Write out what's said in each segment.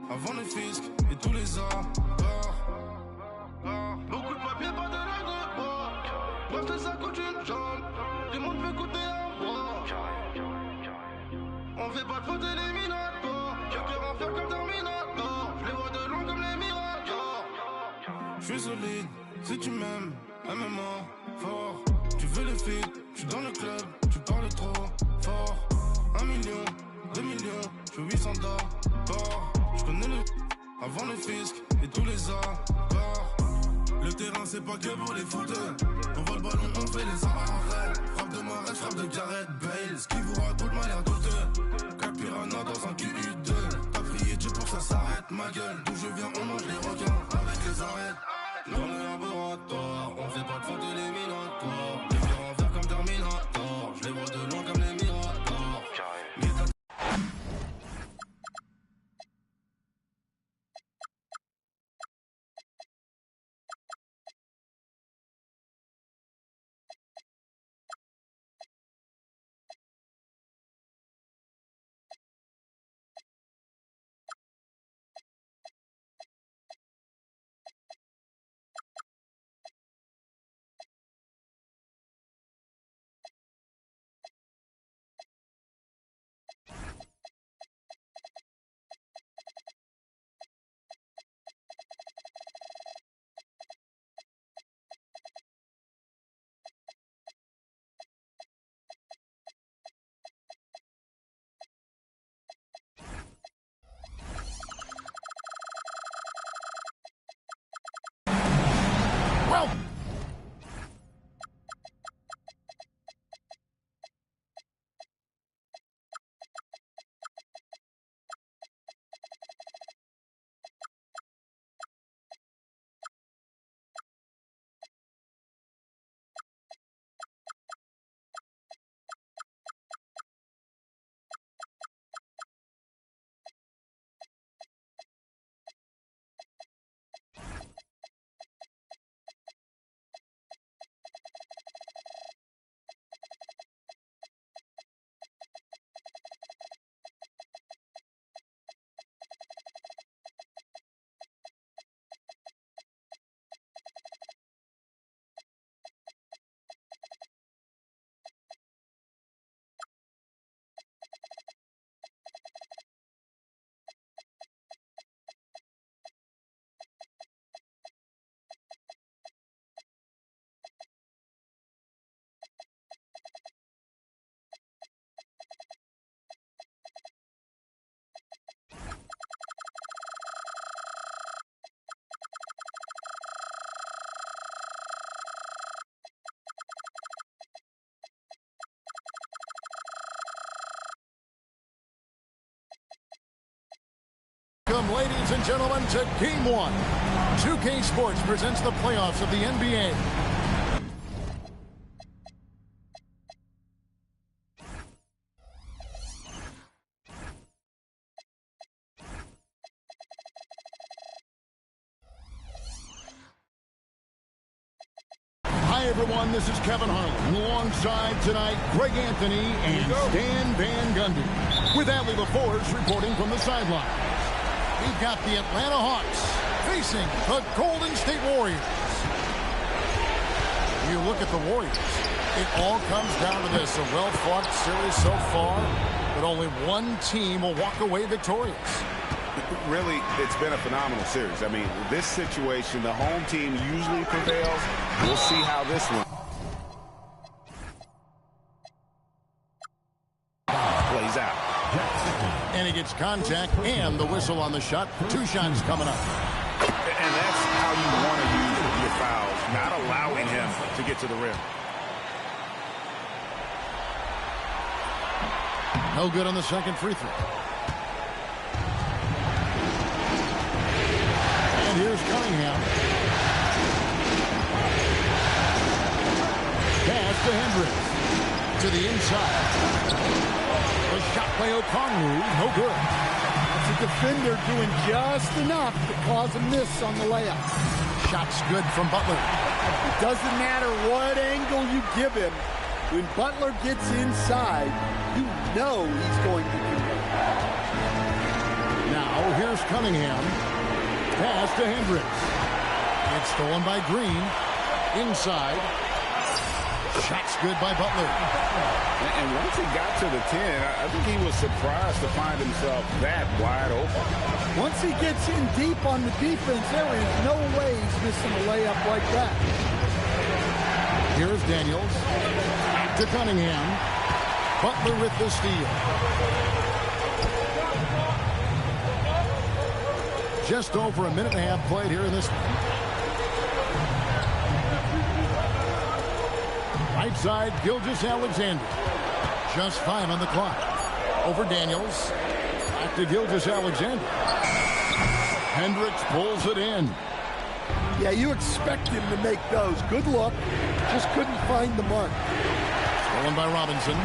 avant le fisc et tous les arts. Beaucoup de papier, pas de langue de bois. Parce ça coûte une jambe. Tout le monde veut coûter un mois. On fait pas de faute éliminatoire. Je peux en faire comme Terminator. Je les vois de loin comme les miracles. Je suis solide, si tu m'aimes, MMA, fort. Tu veux le feat, je suis dans le club, tu parles trop fort. 1 million, 2 millions, je suis 800 d'or. Je connais le avant le fisc et tous les arts. Le terrain c'est pas que pour les footers. On voit le ballon, on fait les arrêts. Frappe de Marais, frappe de Gareth Bale. Ce qui vous raconte m'a l'air douteux. Cap Piranha dans un QU2. T'as prié Dieu pour que ça s'arrête, ma gueule. D'où je viens, on mange les requins avec les arêtes. Dans le laboratoire, on fait pas de faute éliminatoire. Les viens en faire comme Terminator. Je les vois de loin comme les Miradors. Welcome, ladies and gentlemen, to Game 1. 2K Sports presents the playoffs of the NBA. Hi, everyone. This is Kevin Harlan. Alongside tonight, Greg Anthony and Stan Van Gundy. With Adley LaForce reporting from the sideline. We've got the Atlanta Hawks facing the Golden State Warriors. You look at the Warriors, it all comes down to this. A well-fought series so far, but only one team will walk away victorious. Really, it's been a phenomenal series. I mean, this situation, the home team usually prevails. We'll see how this one plays out. And he gets contact and the whistle on the shot. 2 shots coming up. And that's how you want to use your fouls, not allowing him to get to the rim. No good on the second free throw. And here's Cunningham. Pass to Hendricks. To the inside. A shot by Okongwu, no good. That's a defender doing just enough to cause a miss on the layup. Shot's good from Butler. It doesn't matter what angle you give him. When Butler gets inside, you know he's going to convert. Now here's Here's Cunningham. Pass to Hendricks. It's stolen by Green. Inside. Shot's good by Butler. And once he got to the 10, I think he was surprised to find himself that wide open. Once he gets in deep on the defense, there is no way he's missing a layup like that. Here's Daniels. Back to Cunningham. Butler with the steal. Just over a minute and a half played here in this one. Right side, Gilgeous-Alexander. Just 5 on the clock. Over Daniels. Back to Gilgeous-Alexander. Hendricks pulls it in. Yeah, you expect him to make those. Good look. Just couldn't find the mark. Stolen by Robinson.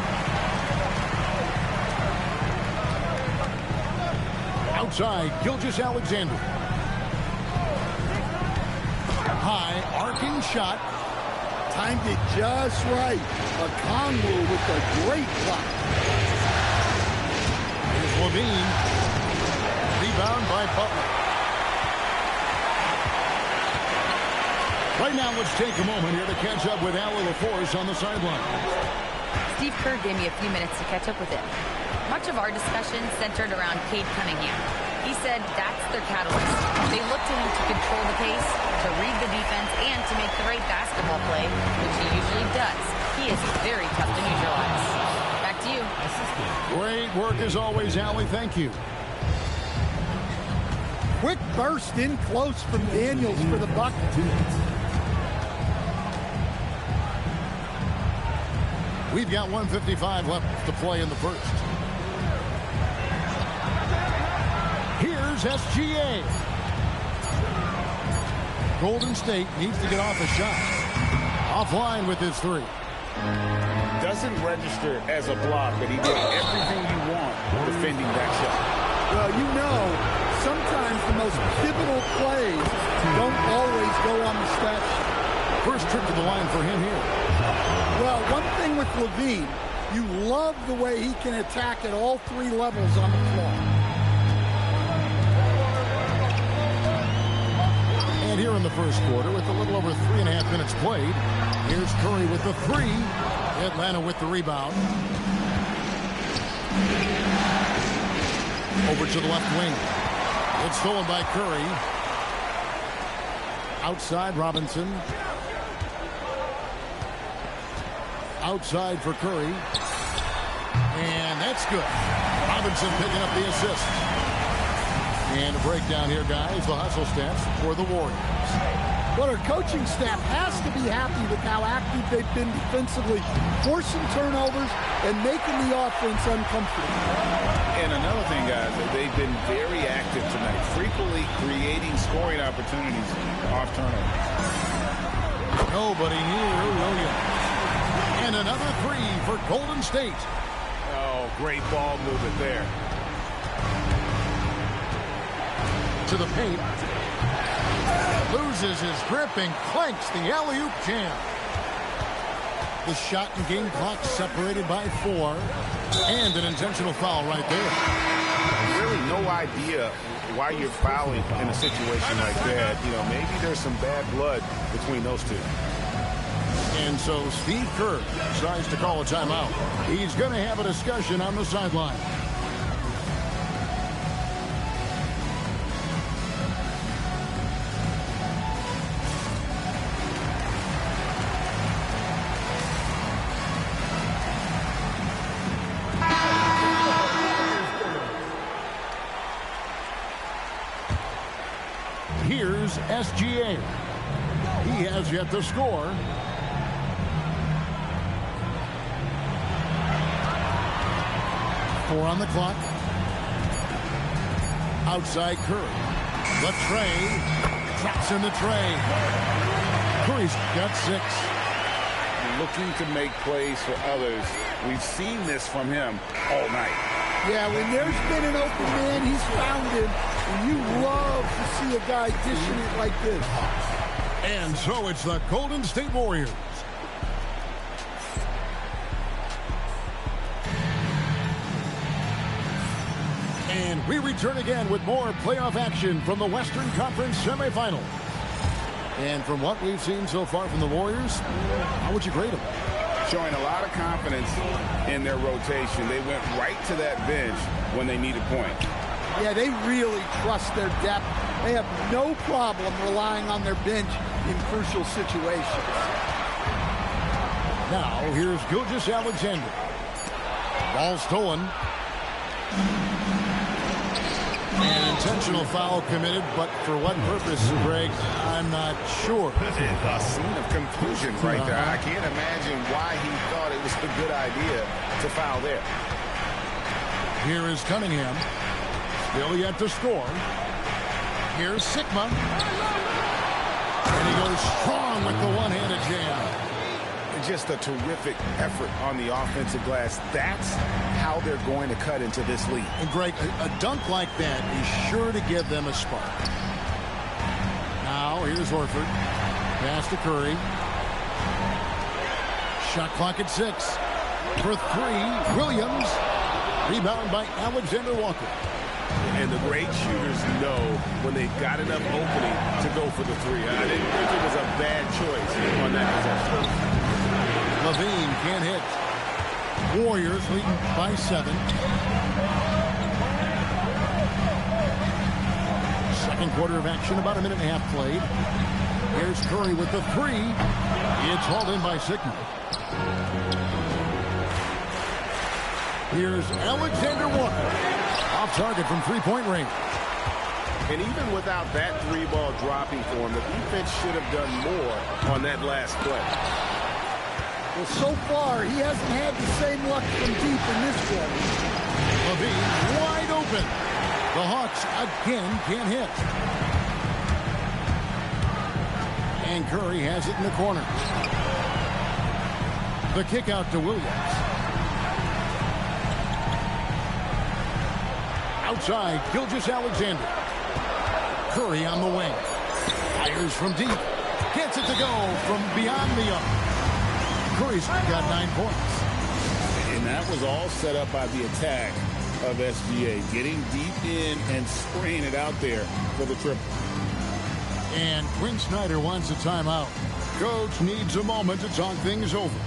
Outside, Gilgeous-Alexander. High, arcing shot. Timed it just right. Okongwu with a great block. Here's Levine. Rebound by Butler. Right now, let's take a moment here to catch up with Allie LaForce on the sideline. Steve Kerr gave me a few minutes to catch up with him. Much of our discussion centered around Cade Cunningham. He said that's their catalyst. They look to him to control the pace, to read the defense, and to make the right basketball play, which he usually does. He is very tough to neutralize. Back to you. Great work as always, Allie. Thank you. Quick burst in close from Daniels for the bucket. We've got 1:55 left to play in the first. Here's SGA. Golden State needs to get off a shot. Offline with his 3. Doesn't register as a block, but he did everything you want defending that shot. Well, you know, sometimes the most pivotal plays don't always go on the stat sheet. First trip to the line for him here. Well, one thing with Levine, you love the way he can attack at all 3 levels on the floor. And here in the first quarter, with a little over 3.5 minutes played, here's Curry with the 3. Atlanta with the rebound. Over to the left wing. It's stolen by Curry. Outside, Robinson. Outside for Curry. And that's good. Robinson picking up the assist. And a breakdown here, guys. The hustle stats for the Warriors. But our coaching staff has to be happy with how active they've been defensively, forcing turnovers and making the offense uncomfortable. And another thing, guys, they've been very active tonight, frequently creating scoring opportunities off turnovers. Nobody near Williams. And another 3 for Golden State. Oh, great ball movement there. To the paint. Loses his grip and clanks the alley-oop jam. The shot and game clock separated by 4. And an intentional foul right there. Really no idea why you're fouling in a situation like that. You know, maybe there's some bad blood between those two. And so Steve Kerr decides to call a timeout. He's going to have a discussion on the sideline. Here's SGA. He has yet to score. Four on the clock. Outside Curry. The tray. Traps in the tray. Curry's got 6. Looking to make plays for others. We've seen this from him all night. Yeah, when there's been an open man, he's found him. And you love to see a guy dishing it like this. And so it's the Golden State Warriors. And We return again with more playoff action from the Western Conference semifinals. And from what we've seen so far from the Warriors, how would you grade them? Showing a lot of confidence in their rotation. They went right to that bench when they needed points. Yeah, they really trust their depth. They have no problem relying on their bench in crucial situations. Now, here's Gilgeous-Alexander. Ball stolen. An intentional foul committed, but for what purpose, Greg, I'm not sure. A scene of confusion right there. I can't imagine why he thought it was a good idea to foul there. Here is Cunningham. Still yet to score. Here's Sikma. And he goes strong with the one-handed jam. Just a terrific effort on the offensive glass. That's how they're going to cut into this lead. And Greg, a dunk like that is sure to give them a spark. Now, here's Horford. Pass to Curry. Shot clock at 6. For 3, Williams. Rebound by Alexander Walker. And the great shooters know when they've got enough opening to go for the 3. I didn't think it was a bad choice on that possession. Levine can't hit. Warriors leading by 7. Second quarter of action, about a minute and a half played. Here's Curry with the 3. It's hauled in by Sikma. Here's Alexander Walker. Off target from three-point range. And even without that 3-ball dropping for him, the defense should have done more on that last play. Well, so far, he hasn't had the same luck from deep in this one. Levine wide open. The Hawks again can't hit. And Curry has it in the corner. The kick out to Williams. Outside, Gilgeous-Alexander. Curry on the wing. Fires from deep. Gets it to go from beyond the arc. Curry's got 9 points. And that was all set up by the attack of SGA. Getting deep in and spraying it out there for the triple. And Quinn Snyder wants a timeout. Coach needs a moment to talk things over.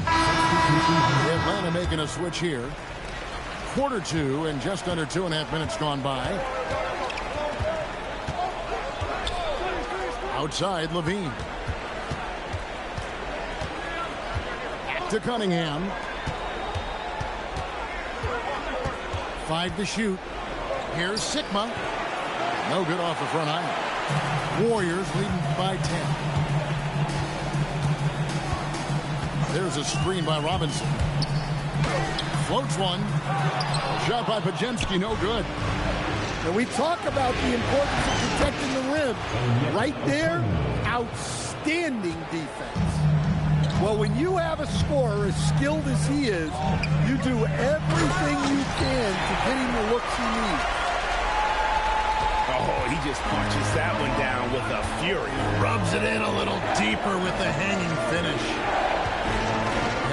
Atlanta making a switch here. Quarter 2 and just under 2.5 minutes gone by. Outside, Levine. To Cunningham. 5 to shoot. Here's Sikma. No good off the front iron. Warriors leading by 10. There's a screen by Robinson. Floats one. Shot by Podziemski, no good. And we talk about the importance of protecting the rim. Right there, outstanding defense. Well, when you have a scorer as skilled as he is, you do everything you can to get him the looks he needs. Oh, he just punches that one down with a fury. Rubs it in a little deeper with the hanging finish.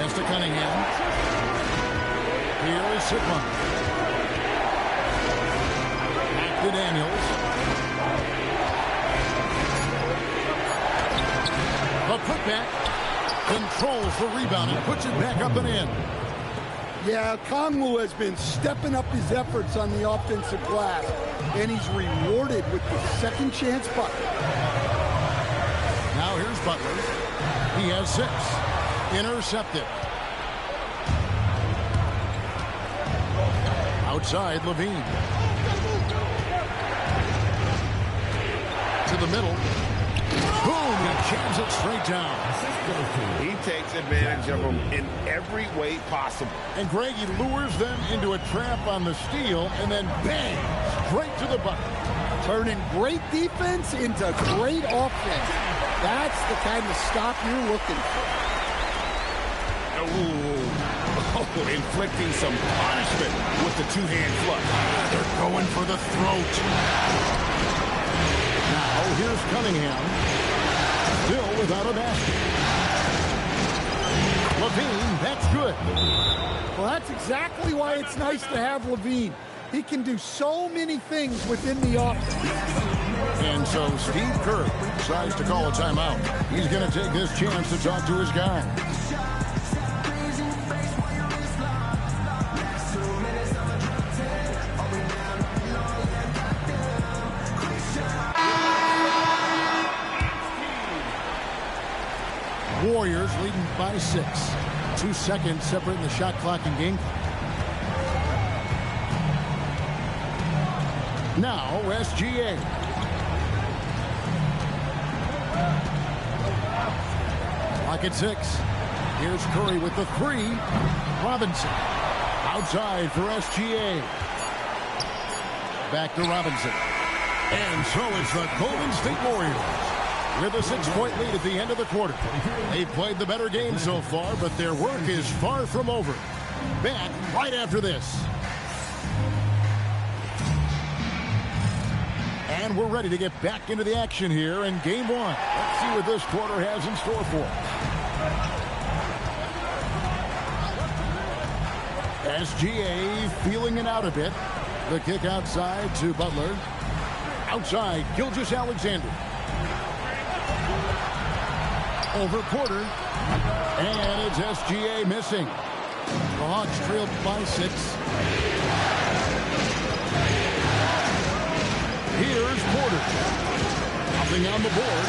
Pass to Cunningham. Here is Sikma. Back to Daniels. A putback. Controls the rebound and puts it back up and in. Yeah, Kongwu has been stepping up his efforts on the offensive glass, and he's rewarded with the second chance bucket. Now here's Butler. He has 6. Intercepted. Outside, Levine. To the middle. Boom! He jams it straight down. He takes advantage of them in every way possible. And Greg, he lures them into a trap on the steal, and then bang! Straight to the bucket. Turning great defense into great offense. That's the kind of stop you're looking for. Oh, inflicting some punishment with the two-hand flush. They're going for the throat. Now here's Cunningham. Still without a basket. Levine, that's good. Well, that's exactly why it's nice to have Levine. He can do so many things within the offense. And so Steve Kerr decides to call a timeout. He's going to take this chance to talk to his guys. Warriors leading by 6. 2 seconds separating the shot clock and game clock. Now SGA. Clock at 6. Here's Curry with the 3. Robinson outside for SGA. Back to Robinson. And so it's the Golden State Warriors with a 6-point lead at the end of the quarter. They've played the better game so far, but their work is far from over. Back right after this. And we're ready to get back into the action here in game 1. Let's see what this quarter has in store for us. SGA feeling it out a bit. The kick outside to Butler. Outside, Gilgeous-Alexander. Over Porter. And it's SGA missing. The Hawks trailed by 6. Here's Porter. Nothing on the board.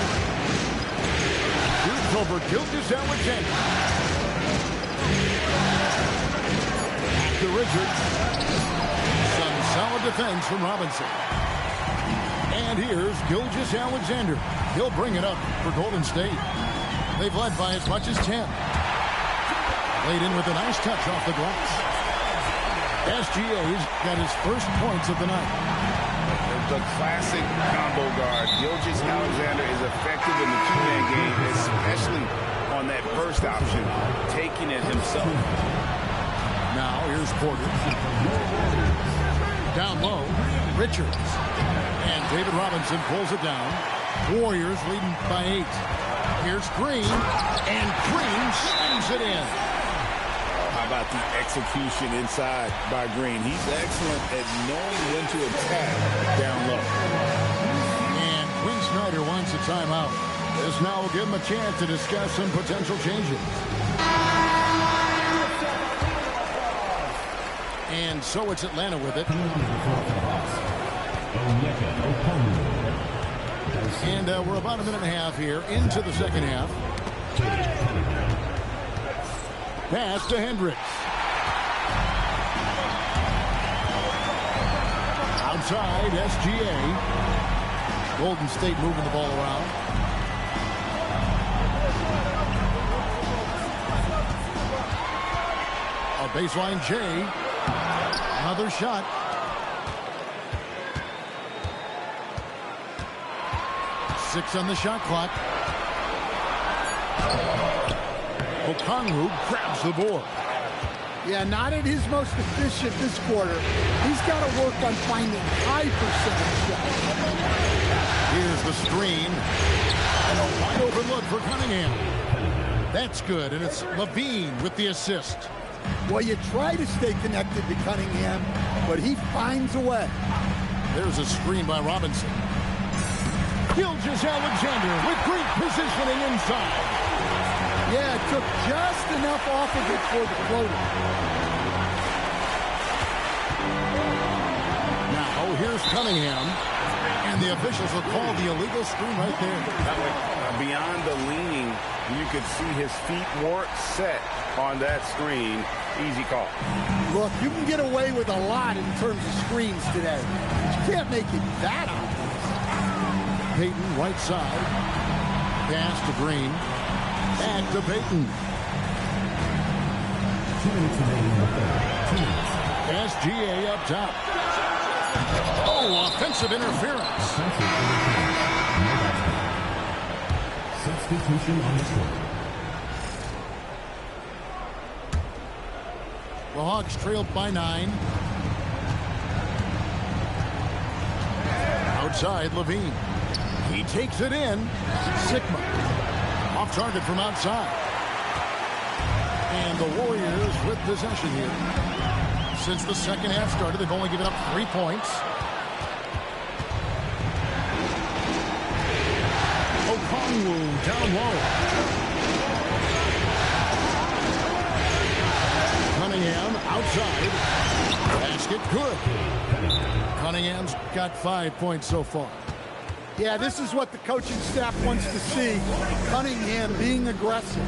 Shoots over Gilgeous-Alexander. Back to Richards. Some solid defense from Robinson. And here's Gilgeous-Alexander. He'll bring it up for Golden State. They've led by as much as 10. Laid in with a nice touch off the glass. SGA's got his first points of the night. The classic combo guard. Gilgeous-Alexander is effective in the two-man game, especially on that first option, taking it himself. Now here's Porter. Down low, Richards. And David Robinson pulls it down. Warriors leading by 8. Here's Green, and Green slams it in. How about the execution inside by Green? He's excellent at knowing when to attack down low. And Quinn Snyder wants a timeout. This now will give him a chance to discuss some potential changes. And so it's Atlanta with it. And we're about a minute and a half here into the second half. Pass to Hendricks. Outside, SGA. Golden State moving the ball around. A baseline J. Another shot. Six on the shot clock. Okongwu grabs the board. Yeah, not at his most efficient this quarter. He's got to work on finding high percentage shots. Here's the screen. And a wide open look for Cunningham. That's good, and it's Levine with the assist. Well, you try to stay connected to Cunningham, but he finds a way. There's a screen by Robinson. Gilgeous-Alexander with great positioning inside. Yeah, it took just enough off of it for the floater. Now, here's Cunningham. And the officials will call the illegal screen right there. Beyond the leaning, you could see his feet weren't set on that screen. Easy call. Look, you can get away with a lot in terms of screens today. You can't make it that obvious. Payton, right side. Pass to Green. Back to Payton. 2 minutes remaining in the third. 2 minutes. SGA up top. Oh, offensive interference. Substitution on the court. The Hawks trailed by 9. Outside, Levine. He takes it in. Sigma. Off target from outside. And the Warriors with possession here. Since the second half started, they've only given up 3 points. Okongwu down low. Cunningham outside. Basket good. Cunningham's got 5 points so far. Yeah, this is what the coaching staff wants to see. Cunningham being aggressive.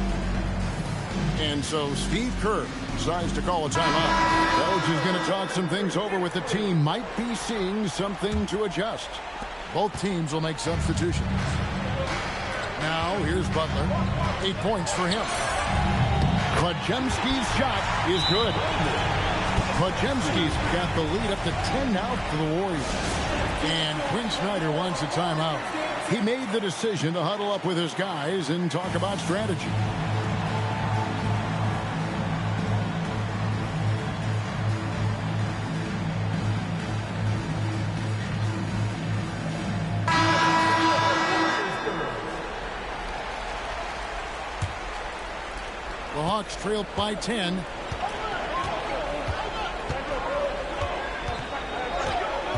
And so Steve Kerr decides to call a timeout. Coach is going to talk some things over with the team. Might be seeing something to adjust. Both teams will make substitutions. Now, here's Butler. 8 points for him. Podziemski's shot is good. Podziemski's got the lead up to 10 now for the Warriors. And Quinn Snyder wants a timeout. He made the decision to huddle up with his guys and talk about strategy. The Hawks trailed by 10.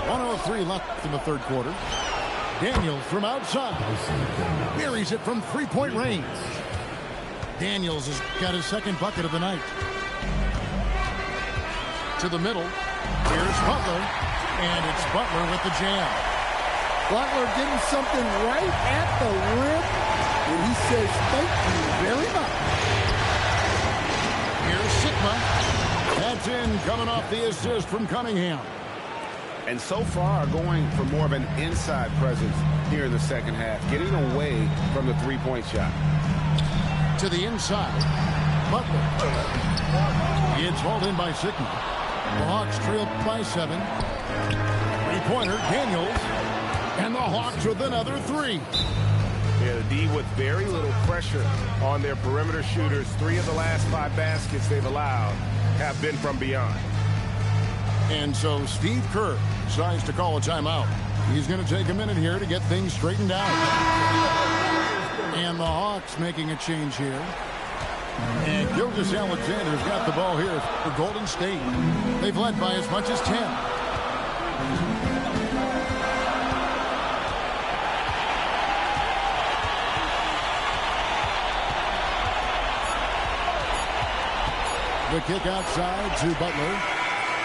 .103 left in the third quarter. Daniels from outside. Buries it from three-point range. Daniels has got his second bucket of the night. To the middle. Here's Butler. And it's Butler with the jam. Butler getting something right at the rim. And he says, thank you very much. Here's Sigma. That's in, coming off the assist from Cunningham. And so far, going for more of an inside presence here in the second half, getting away from the three-point shot. To the inside. Butler. It's hauled in by Sigma. The Hawks trailed by 7. Three-pointer, Daniels. And the Hawks with another 3. Yeah, the D with very little pressure on their perimeter shooters. 3 of the last 5 baskets they've allowed have been from beyond. And so Steve Kerr decides to call a timeout. He's going to take a minute here to get things straightened out. And the Hawks making a change here. And Gilgeous-Alexander's got the ball here for Golden State. They've led by as much as 10. The kick outside to Butler.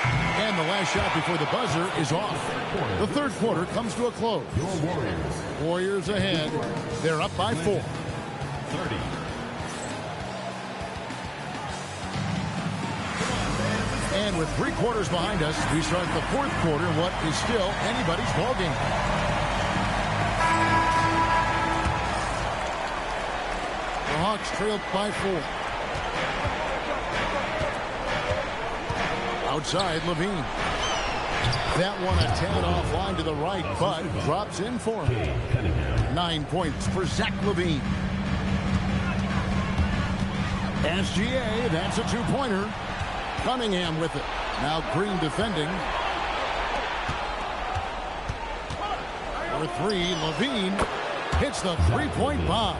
And the last shot before the buzzer is off. The third quarter comes to a close. Warriors ahead. They're up by 4. 30. And with 3 quarters behind us, we start the fourth quarter in what is still anybody's ballgame. The Hawks trailed by 4. Outside, Levine. That one a tad offline to the right, but drops in for him. 9 points for Zach Levine. SGA, that's a 2-pointer. Cunningham with it. Now Green defending. For 3, Levine hits the 3-point bomb.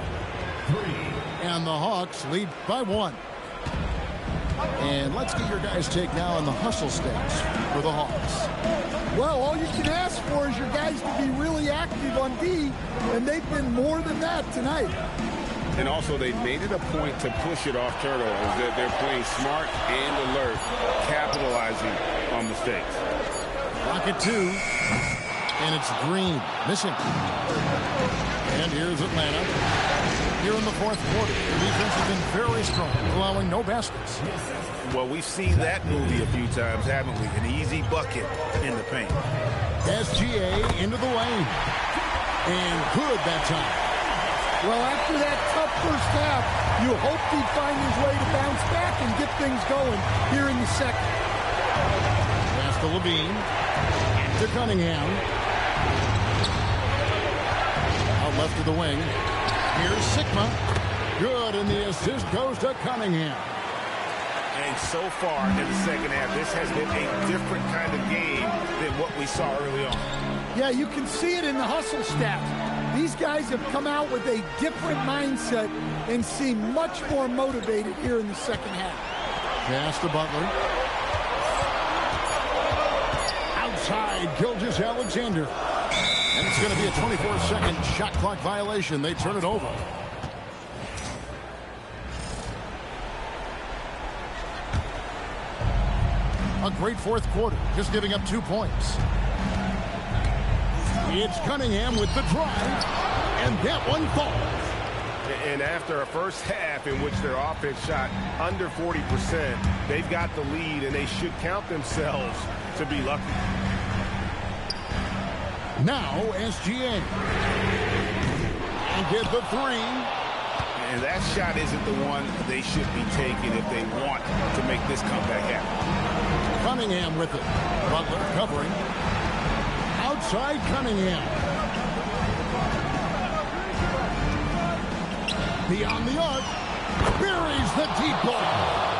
And the Hawks lead by 1. And let's get your guys' take now on the hustle stats for the Hawks. Well, all you can ask for is your guys to be really active on D, and they've been more than that tonight. And also, they made it a point to push it off turnovers. They're playing smart and alert, capitalizing on mistakes. Rocket 2, and it's Green missing. And here's Atlanta. Here in the fourth quarter, the defense has been very strong, allowing no baskets. Well, we've seen that movie a few times, haven't we? An easy bucket in the paint. SGA into the lane. And good that time. Well, after that tough first half, you hoped he'd find his way to bounce back and get things going here in the second. Pass to Levine. To Cunningham. Out left to the wing. Here's Sigma. Good, and the assist goes to Cunningham. And so far in the second half, this has been a different kind of game than what we saw early on. Yeah, you can see it in the hustle stats. These guys have come out with a different mindset and seem much more motivated here in the second half. Pass to Butler. by Gilgeous-Alexander. And it's going to be a 24-second shot clock violation. They turn it over. A great fourth quarter, just giving up 2 points. It's Cunningham with the drive, and that one falls. And after a first half in which their offense shot under 40%, they've got the lead, and they should count themselves to be lucky. Now SGA. And get the three. And that shot isn't the one they should be taking if they want to make this comeback happen. Cunningham with it. Butler covering. Outside Cunningham. Beyond the arc. Buries the deep ball.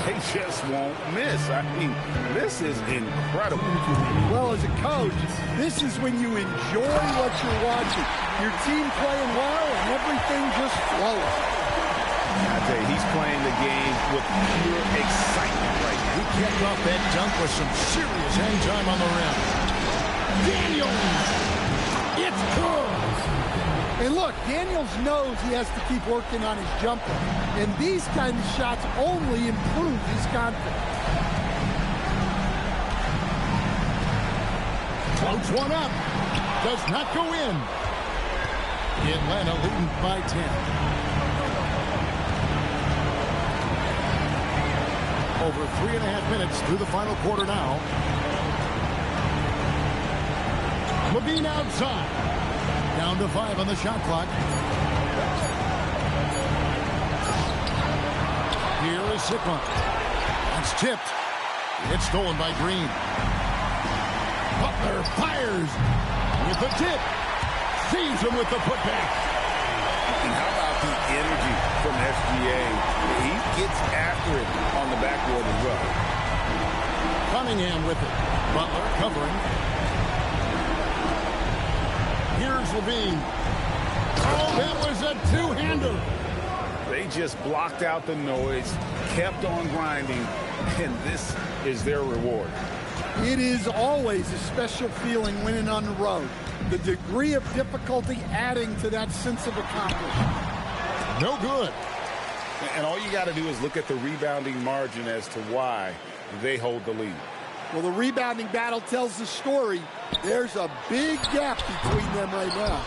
They just won't miss. I mean, this is incredible. Well, as a coach, this is when you enjoy what you're watching. Your team playing well and everything just flows. I tell you, he's playing the game with pure excitement right now. He kept off that dunk with some serious hang time on the rim. Daniels! It's good! And look, Daniels knows he has to keep working on his jumper. And these kind of shots only improve his confidence. Floats one up. Does not go in. Atlanta leading by 10. Over 3.5 minutes through the final quarter now. Levine outside. Down to 5 on the shot clock. Here is Sikma. That's tipped. It's stolen by Green. Butler fires with the tip. Sees him with the putback. And how about the energy from SGA? He gets after it on the backboard as well. Cunningham with it. Butler covering. Here's Levine. Oh, that was a two-hander. They just blocked out the noise, kept on grinding, and this is their reward. It is always a special feeling winning on the road. The degree of difficulty adding to that sense of accomplishment. No good. And all you got to do is look at the rebounding margin as to why they hold the lead. Well, the rebounding battle tells the story. There's a big gap between them right now.